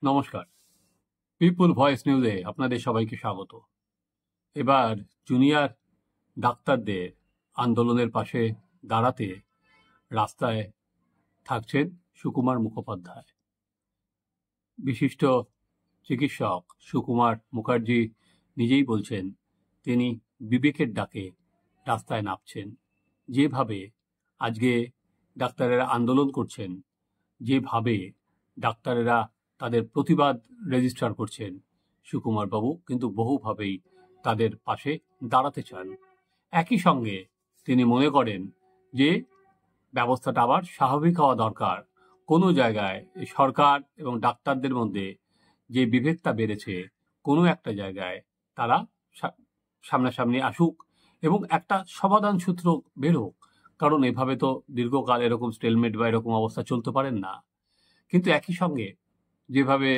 নমস্কার। People voice নিউজে আপনাদের সবাইকে স্বাগত। এবার জুনিয়র ডাক্তারদের আন্দোলনের পাশে দাঁড়াতে রাস্তায় থাকছেন সুকুমার মুখোপাধ্যায়। বিশিষ্ট চিকিৎসক সুকুমার মুখার্জি নিজেই বলছেন তিনি বিবেকের ডাকে রাস্তায় নামছেন। যেভাবে আজকে ডাক্তারেরা আন্দোলন করছেন, যেভাবে ডাক্তারেরা তাদের প্রতিবাদ রেজিস্টার করছেন, সুকুমার বাবু কিন্তু বহুভাবেই তাদের পাশে দাঁড়াতে চান। একই সঙ্গে তিনি মনে করেন যে ব্যবস্থাটা আবার স্বাভাবিক হওয়া দরকার। কোনো জায়গায় সরকার এবং ডাক্তারদের মধ্যে যে বিভেদটা বেড়েছে, কোনো একটা জায়গায় তারা সামনাসামনি আসুক এবং একটা সমাধান সূত্র বেরোক। কারণ এভাবে তো দীর্ঘকাল এরকম স্টেলমেট বা এরকম অবস্থা চলতে পারেন না। কিন্তু একই সঙ্গে যেভাবে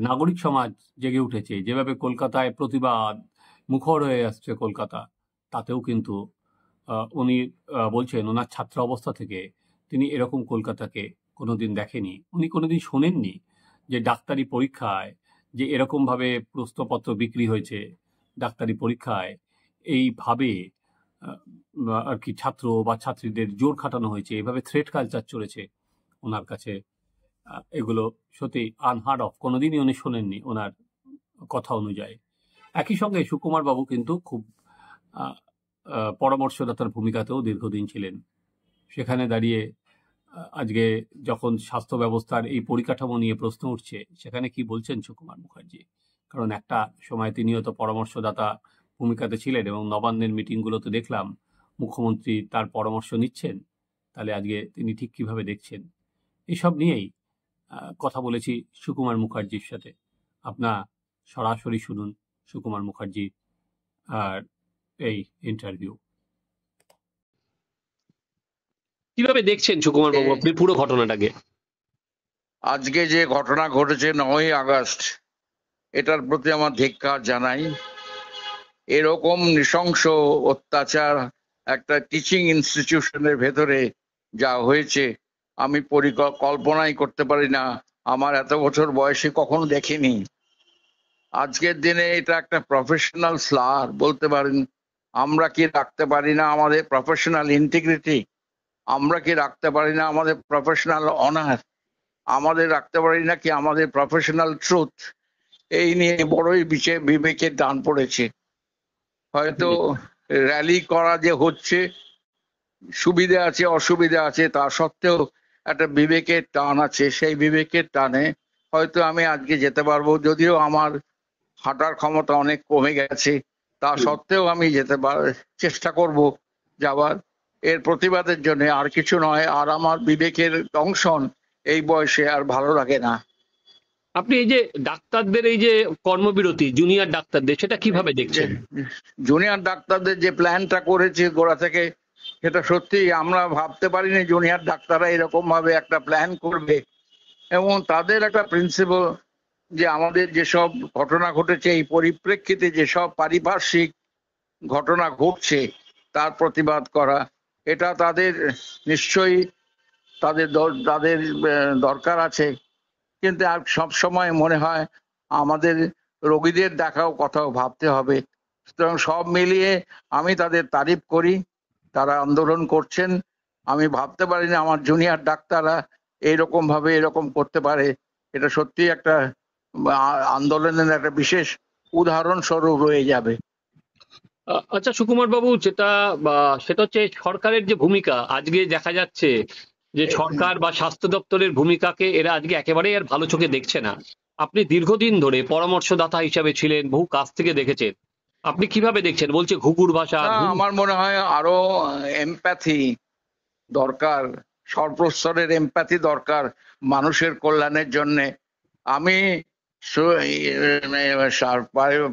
নাগরিক সমাজ জেগে উঠেছে, যেভাবে কলকাতায় প্রতিবাদ মুখর হয়ে আসছে কলকাতা, তাতেও কিন্তু উনি বলছেন ওনার ছাত্র অবস্থা থেকে তিনি এরকম কলকাতাকে কোনোদিন দেখেনি। উনি কোনোদিন শোনেননি যে ডাক্তারি পরীক্ষায় যে এরকমভাবে প্রশ্নপত্র বিক্রি হয়েছে, ডাক্তারি পরীক্ষায় এইভাবে আর কি ছাত্র বা ছাত্রীদের জোর খাটানো হয়েছে, এভাবে থ্রেট কালচার চলেছে ওনার কাছে। এগুলো সত্যি আনহার্ড অফ, কোনোদিনই উনি শোনেননি ওনার কথা অনুযায়ী। একই সঙ্গে সুকুমার বাবু কিন্তু খুব পরামর্শদাতার ভূমিকাতেও দীর্ঘদিন ছিলেন। সেখানে দাঁড়িয়ে আজকে যখন স্বাস্থ্য ব্যবস্থার এই পরিকাঠামো নিয়ে প্রশ্ন উঠছে, সেখানে কি বলছেন সুকুমার মুখার্জি? কারণ একটা সময় তিনিও তো পরামর্শদাতা ভূমিকাতে ছিলেন এবং নবান্নের মিটিংগুলোতে দেখলাম মুখ্যমন্ত্রী তার পরামর্শ নিচ্ছেন। তাহলে আজকে তিনি ঠিক কিভাবে দেখছেন? এসব নিয়েই কথা বলেছি সুকুমার মুখার্জির সাথে। আপনার সরাসরি শুনুন সুকুমার মুখার্জি আর এই ইন্টারভিউ। কিভাবে দেখছেন সুকুমার বাবু আপনি পুরো ঘটনাটাকে? আজকে যে ঘটনা ঘটেছে 9ই আগস্ট, এটার প্রতি আমার ধিক্কার জানাই। এরকম নৃশংস অত্যাচার একটা টিচিং ইনস্টিটিউশনের ভেতরে যা হয়েছে আমি কল্পনাই করতে পারি না। আমার এত বছর বয়সে কখনো দেখিনি। আজকের দিনে এটা একটা প্রফেশনাল স্লার বলতে পারেন। আমরা কি রাখতে পারি না আমাদের প্রফেশনাল ইন্টিগ্রিটি? আমরা কি রাখতে পারি না আমাদের প্রফেশনাল অনার? আমাদের রাখতে পারি না কি আমাদের প্রফেশনাল ট্রুথ? এই নিয়ে বড়ই বিবেকের টান পড়েছে। হয়তো র্যালি করা যে হচ্ছে, সুবিধা আছে অসুবিধা আছে, তা সত্ত্বেও একটা বিবেকের টান আছে। সেই বিবেকের টানে হয়তো আমি আজকে যেতে পারবো, যদিও আমার হাঁটার ক্ষমতা অনেক কমে গেছে, তা সত্ত্বেও আমি চেষ্টা করব যাবার। এর প্রতিবাদের জন্য, আর কিছু নয়। আর আমার বিবেকের দংশন এই বয়সে আর ভালো লাগে না। আপনি এই যে ডাক্তারদের এই যে কর্মবিরতি, জুনিয়র ডাক্তারদের, সেটা কিভাবে দেখছেন? জুনিয়র ডাক্তারদের যে প্ল্যানটা করেছে গোড়া থেকে, সেটা সত্যি আমরা ভাবতে পারিনি জুনিয়র ডাক্তাররা এরকম ভাবে একটা প্ল্যান করবে। এবং তাদের একটা প্রিন্সিপাল যে আমাদের যেসব ঘটনা ঘটেছে, এই পরিপ্রেক্ষিতে যেসব পারিপার্শ্বিক ঘটনা ঘটছে তার প্রতিবাদ করা, এটা তাদের নিশ্চয়ই তাদের দরকার আছে। কিন্তু আর সব সময় মনে হয় আমাদের রোগীদের দেখাও কথাও ভাবতে হবে। সুতরাং সব মিলিয়ে আমি তাদের তারিফ করি, তারা আন্দোলন করছেন। আমি ভাবতে পারি না আমার জুনিয়র ডাক্তাররা এইরকম ভাবে এরকম করতে পারে। এটা সত্যি একটা আন্দোলনের একটা বিশেষ উদাহরণ স্বরূপ রয়ে যাবে। আচ্ছা সুকুমার বাবু, সেটা হচ্ছে সরকারের যে ভূমিকা আজকে দেখা যাচ্ছে যে সরকার বা স্বাস্থ্য দপ্তরের ভূমিকাকে এরা আজকে একেবারেই আর ভালো চোখে দেখছে না। আপনি দীর্ঘদিন ধরে পরামর্শদাতা হিসাবে ছিলেন, বহু কাছ থেকে দেখেছেন, আপনি কিভাবে দেখছেন? বলছে ঘুঘুর ভাষা। আমার মনে হয় আরো এমপ্যাথি দরকার, সর্বস্তরের এমপ্যাথি দরকার মানুষের কল্যাণের জন্য। আমি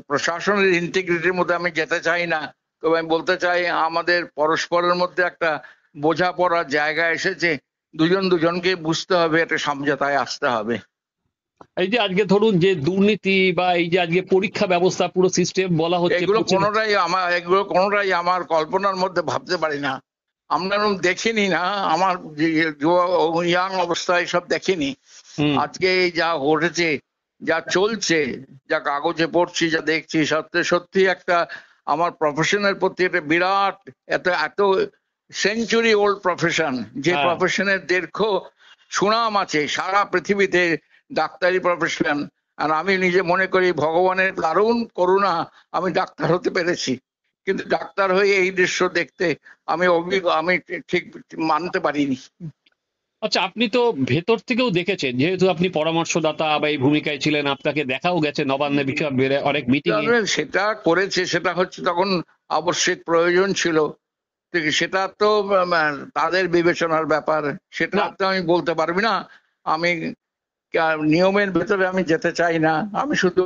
প্রশাসনের ইন্টিগ্রিটির মধ্যে আমি যেতে চাই না, তবে আমি বলতে চাই আমাদের পরস্পরের মধ্যে একটা বোঝাপড়ার জায়গা এসেছে। দুজনকে বুঝতে হবে, একটা সমঝোতায় আসতে হবে। এই যে আজকে ধরুন যে দুর্নীতি বা এই যে আজকে পরীক্ষা ব্যবস্থা পুরো সিস্টেম বলা হচ্ছে, এগুলো কোনোটাই আমার কল্পনার মধ্যে ভাবতে পারি না। আমরা দেখিনি না, আমার ইয়াং অবস্থায় সব দেখিনি। হুম। আজকে এই যা ঘটেছে, যা চলছে, যা কাগজে পড়ছি, যা দেখছি, সত্যি সত্যি একটা আমার প্রফেশনের প্রতি একটা বিরাট, এত এত সেঞ্চুরি ওল্ড প্রফেশন, যে হ্যাঁ। প্রফেশনের দীর্ঘ সুনাম আছে সারা পৃথিবীতে, ডাক্তারি প্রফেশন। আর আমি নিজে মনে করি ভগবানের দারুণ করুণা আমি ডাক্তার হতে পেরেছি, কিন্তু ডাক্তার হয়ে এই দৃশ্য দেখতে আমি ঠিক মানতে পারিনি। আচ্ছা, আপনি তো ভেতর থেকেও দেখেছেন, যেহেতু আপনি পরামর্শদাতা বা এই ভূমিকায় ছিলেন, আপনাকে দেখাও গেছে নবান্নে বিষয় অনেক মিটিং এ। তাহলে সেটা করেছে, সেটা হচ্ছে তখন আবশ্যিক প্রয়োজন ছিল, ঠিক, সেটা তো তাদের বিবেচনার ব্যাপার, সেটা না, তো আমি বলতে পারবি না। আমি নিয়মের ভেতরে আমি যেতে চাই না, আমি শুধু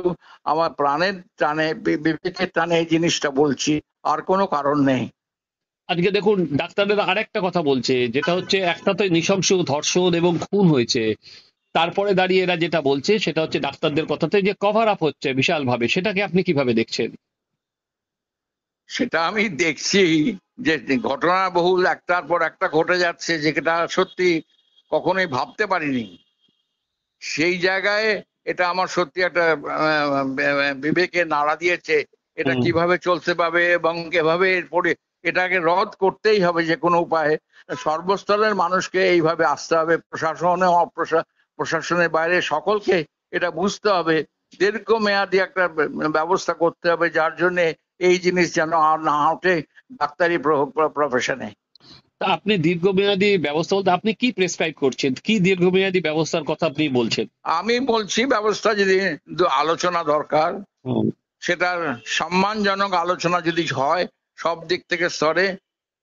আমার প্রাণের টানে, বিবেকের টানে এই জিনিসটা বলছি, আর কোনো কারণ নেই। আজকে দেখুন ডাক্তাররা আরেকটা কথা বলছে, যেটা হচ্ছে একটা তো নৃশংস ধর্ষণ এবং খুন হয়েছে, তারপরে দাঁড়িয়ে এরা যেটা বলছে সেটা হচ্ছে ডাক্তারদের কথাতে যে কভার আপ হচ্ছে বিশাল ভাবে, সেটাকে আপনি কিভাবে দেখছেন? সেটা আমি দেখছি যে ঘটনা বহুল একটার পর একটা ঘটে যাচ্ছে, যেটা সত্যি কখনোই ভাবতে পারিনি। সেই জায়গায় এটা আমার সত্যি একটা বিবেকে নাড়া দিয়েছে, এটা হুম। কিভাবে চলতে পাবে এবং এভাবে এরপরে এটাকে রদ করতেই হবে যে কোনো উপায়ে। সর্বস্তরের মানুষকে এইভাবে আসতে হবে, প্রশাসনে প্রশাসনের বাইরে সকলকে এটা বুঝতে হবে, দীর্ঘমেয়াদী একটা ব্যবস্থা করতে হবে, যার জন্য এই জিনিস যেন আর না ওঠে ডাক্তারি প্রফেশনে। তা আপনি দীর্ঘমেয়াদী ব্যবস্থা বলতে আপনি কি প্রেসক্রাইব করছেন, কি দীর্ঘমেয়াদী ব্যবস্থার কথা আপনি বলছেন? আমি বলছি ব্যবস্থা যদি আলোচনা দরকার, হুম। সেটার সম্মানজনক আলোচনা যদি হয় সব দিক থেকে স্তরে,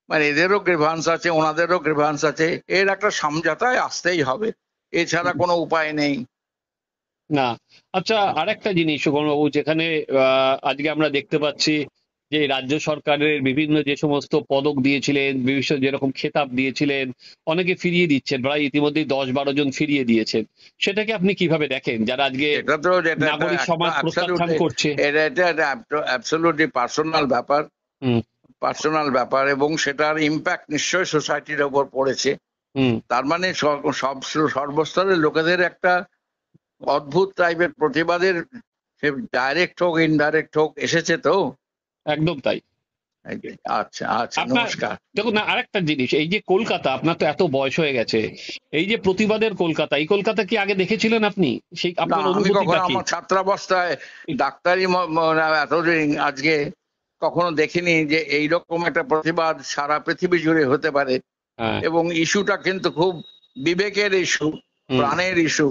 মানে এদেরও গ্রিভান্স আছে, ওনাদেরও গ্রিভান্স আছে, এর একটা সমঝোতায় আসতেই হবে, এছাড়া কোনো উপায় নেই। না, আচ্ছা, আরেকটা জিনিস সুগণবাবু, যেখানে আজকে আমরা দেখতে পাচ্ছি যে রাজ্য সরকারের বিভিন্ন যে সমস্ত পদক দিয়েছিলেন, বিভিন্ন যেরকম খেতাব দিয়েছিলেন, অনেকে ফিরিয়ে দিচ্ছেন, প্রায় ইতিমধ্যে 10-12 জন ফিরিয়ে দিয়েছেন। সেটাকে আপনি কিভাবে দেখেন, যারা আজকে এটা তো নাগরিক সমাজ প্রত্যাখ্যান করছে? এটা অ্যাবসলিউটলি পার্সোনাল ব্যাপার, হুম। পার্সোনাল ব্যাপার, এবং সেটার ইম্প্যাক্ট নিশ্চয়ই সোসাইটির ওপর পড়েছে। হুম। তার মানে সব সর্বস্তরের লোকেদের একটা অদ্ভুত টাইপের প্রতিবাদের, সে ডাইরেক্ট হোক ইনডাইরেক্ট হোক, এসেছে তো। একদম তাই। আচ্ছা আচ্ছা, আপনার নমস্কার। দেখুন না, আরেকটা জিনিস, এই যে কলকাতা, আপনার তো এত বয়স হয়ে গেছে, এই যে প্রতিবাদের কলকাতা, এই কলকাতা কি আগে দেখেছিলেন আপনি? সেই না, আপনার আমি অনুভূতিটা কখনো কি? আমার ছাত্রাবস্থায় ডাক্তারি এতদিন আজকে কখনো দেখিনি যে এইরকম একটা প্রতিবাদ সারা পৃথিবী জুড়ে হতে পারে। হ্যাঁ। এবং ইস্যুটা কিন্তু খুব বিবেকের ইস্যু, হুম। প্রাণের ইস্যু,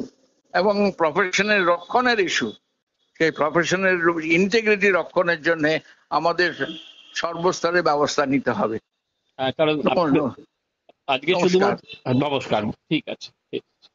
এবং প্রফেশনের রক্ষণের ইস্যু। সেই প্রফেশনের ইন্টিগ্রিটি রক্ষণের জন্য আমাদের সর্বস্তরে ব্যবস্থা নিতে হবে। কারণ আজকে নমস্কার। শুধুমাত্র, নমস্কার, ঠিক আছে, ঠিক আছে।